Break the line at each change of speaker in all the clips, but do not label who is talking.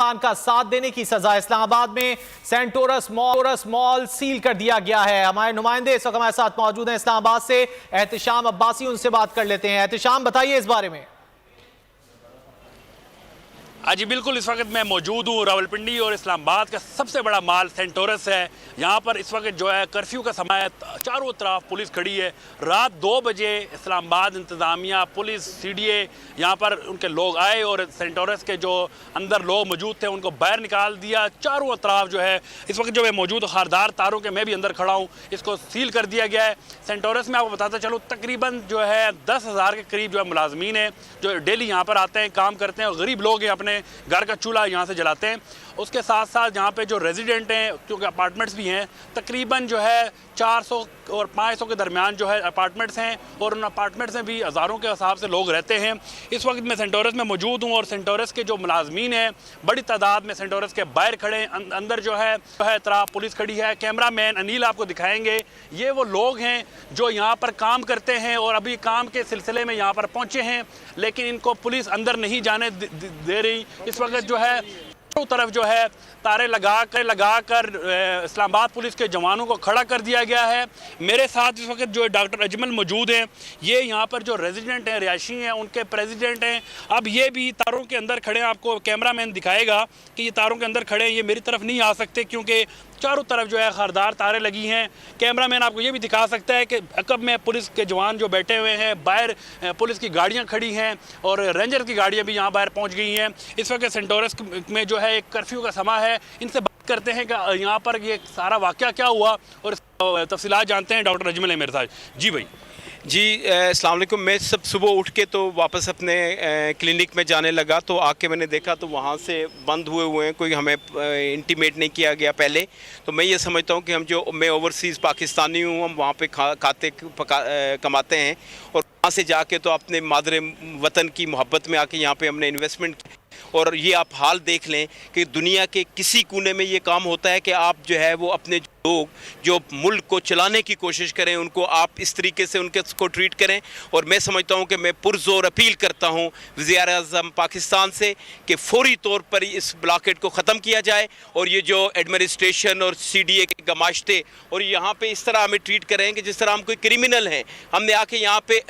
इमरान का साथ देने की सजा। इस्लामाबाद में सेंटोरस मॉल सील कर दिया गया है। हमारे नुमाइंदे इस वक्त हमारे साथ मौजूद हैं इस्लामाबाद से, एहतिशाम अब्बासी, उनसे बात कर लेते हैं। एहतिशाम, बताइए इस बारे में।
जी बिल्कुल, इस वक्त मैं मौजूद हूँ रावलपिंडी और इस्लामाबाद का सबसे बड़ा मॉल सेंटोरस है। यहाँ पर इस वक्त जो है कर्फ्यू का समय है, चारों तरफ पुलिस खड़ी है। रात 2 बजे इस्लामाबाद इंतज़ामिया, पुलिस, CDA यहाँ पर उनके लोग आए और सेंटोरस के जो अंदर लोग मौजूद थे उनको बाहर निकाल दिया। चारों तरफ जो है इस वक्त जो है मौजूद खारदार तारों के, मैं भी अंदर खड़ा हूँ, इसको सील कर दिया गया है। सेंटोरस में आपको बताता चलूँ तकरीबन जो है 10,000 के करीब जो है मुलाजमीन हैं जो डेली यहाँ पर आते हैं, काम करते हैं और गरीब लोग हैं, अपने घर का चूल्हा यहाँ से जलाते हैं। उसके साथ साथ यहाँ पे जो रेजिडेंट हैं, क्योंकि अपार्टमेंट्स भी हैं, तकरीबन जो है 400 और 500 के दरमियान जो है अपार्टमेंट्स हैं और उन अपार्टमेंट्स में भी हज़ारों के हिसाब से लोग रहते हैं। इस वक्त मैं सेंटोरस में मौजूद हूँ और सेंटोरस के जो मुलाजमीन हैं बड़ी तादाद में सेंटोरस के बाहर खड़े हैं। अंदर जो है तरफ पुलिस खड़ी है। कैमरा मैन अनिल आपको दिखाएंगे, ये वो लोग हैं जो यहाँ पर काम करते हैं और अभी काम के सिलसिले में यहाँ पर पहुँचे हैं, लेकिन इनको पुलिस अंदर नहीं जाने दे रही। इस वक्त जो है चारों तरफ जो है तारे लगा कर इस्लामाबाद पुलिस के जवानों को खड़ा कर दिया गया है। मेरे साथ इस वक्त जो डॉक्टर अजमल मौजूद हैं, ये यहाँ पर जो रेजिडेंट हैं, रिहायशी हैं, उनके प्रेसिडेंट हैं। अब ये भी तारों के अंदर खड़े हैं। आपको कैमरामैन दिखाएगा कि ये तारों के अंदर खड़े हैं, ये मेरी तरफ नहीं आ सकते क्योंकि चारों तरफ जो है खारदार तारें लगी हैं। कैमरामैन आपको ये भी दिखा सकता है कि अकब में पुलिस के जवान जो बैठे हुए हैं, बाहर पुलिस की गाड़ियाँ खड़ी हैं और रेंजर की गाड़ियाँ भी यहाँ बाहर पहुँच गई हैं। इस वक्त सेंटोरस में जो है एक कर्फ्यू का समय है। इनसे बात करते हैं कि यहाँ पर ये सारा वाक़या क्या हुआ और तफसीलात जानते हैं। डॉक्टर अजमल है मेरे साथ। जी भाई।
जी अस्सलाम वालेकुम। मैं सब सुबह उठ के तो वापस अपने क्लिनिक में जाने लगा, तो आके मैंने देखा तो वहाँ से बंद हुए हैं, कोई हमें इंटीमेट नहीं किया गया पहले। तो मैं ये समझता हूँ कि मैं ओवरसीज़ पाकिस्तानी हूँ, हम वहाँ पे खाते कमाते हैं और वहाँ से जाके तो अपने मादरे वतन की मोहब्बत में आके यहाँ पे हमने इन्वेस्टमेंट की। और ये आप हाल देख लें कि दुनिया के किसी कोने में ये काम होता है कि आप जो है वो अपने लोग जो मुल्क को चलाने की कोशिश करें उनको आप इस तरीके से उनको ट्रीट करें। और मैं समझता हूँ कि मैं पुरजोर अपील करता हूँ वज़ीर-ए-आज़म पाकिस्तान से कि फौरी तौर पर इस ब्लॉकेट को ख़त्म किया जाए और ये जो एडमिनिस्ट्रेशन और CDA के गमाश्ते और यहाँ पे इस तरह हमें ट्रीट करें कि जिस तरह हम कोई क्रिमिनल हैं। हमने आके यहाँ पे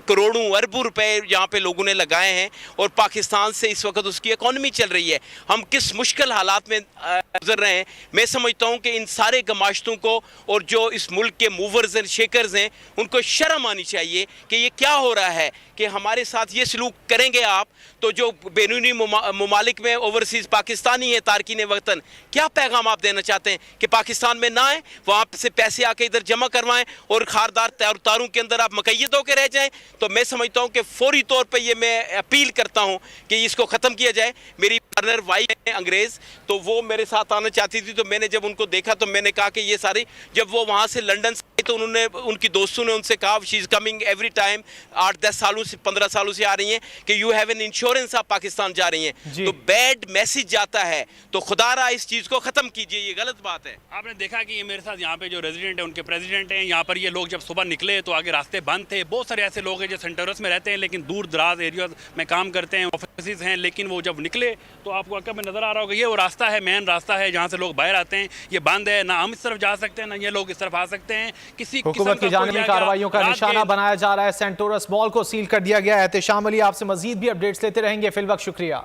करोड़ों अरबों रुपए यहाँ पे लोगों ने लगाए हैं और पाकिस्तान से इस वक्त उसकी इकॉनमी चल रही है। हम किस मुश्किल हालात में गुजर रहे हैं। मैं समझता हूँ कि इन सारे गमाश्तों को और जो इस मुल्क के मूवर्स एंड शेकर्स हैं उनको शर्म आनी चाहिए कि ये क्या हो रहा है कि हमारे साथ ये सलूक करेंगे आप। तो जो बैरूनी ममालिक में ओवरसीज़ पाकिस्तानी है तारकीन वतन, क्या पैगाम आप देना चाहते हैं कि पाकिस्तान में ना आए, वहाँ से पैसे आके इधर जमा करवाएं और खारदार तारों के अंदर आप मुक़य्यद होकर रह जाएं। तो मैं समझता हूँ कि फौरी तौर पर ये मैं अपील करता हूँ कि इसको ख़त्म किया जाए। मेरी पार्टनर वाइफ है अंग्रेज़, तो वो मेरे साथ आना चाहती थी, तो मैंने जब उनको देखा तो मैंने कहा कि ये सारी, जब वो वहाँ से लंदन से तो उन्होंने, उनकी दोस्तों ने उनसे कहा she is coming every time, 8-10 सालों से 15 सालों से आ रही हैं कि यू हैव एन इंश्योरेंस, आप पाकिस्तान जा रही हैं। तो बैड मैसेज जाता है, तो खुदारा इस चीज़ को ख़त्म कीजिए, ये गलत बात है।
आपने देखा कि ये मेरे साथ यहाँ पे जो रेजिडेंट है उनके प्रेसिडेंट हैं। यहाँ पर ये लोग जब सुबह निकले तो आगे रास्ते बंद थे। बहुत सारे ऐसे लोग हैं जो सेंटोरस में रहते हैं लेकिन दूर दराज एरिया में काम करते हैं, ऑफिस हैं, लेकिन वो जब निकले तो आपको अकब में नज़र आ रहा होगा ये वो रास्ता है, मेन रास्ता है जहाँ से लोग बाहर आते हैं, ये बंद है। ना हम इस तरफ जा सकते हैं ना ये लोग इस तरफ आ सकते हैं। किसी
हुकूमत की जानिब कार्रवाइयों का निशाना बनाया जा रहा है। सेंटोरस मॉल को सील कर दिया गया है। एहतिशाम अली आपसे मजीद भी अपडेट्स लेते रहेंगे। फिल वक्त शुक्रिया।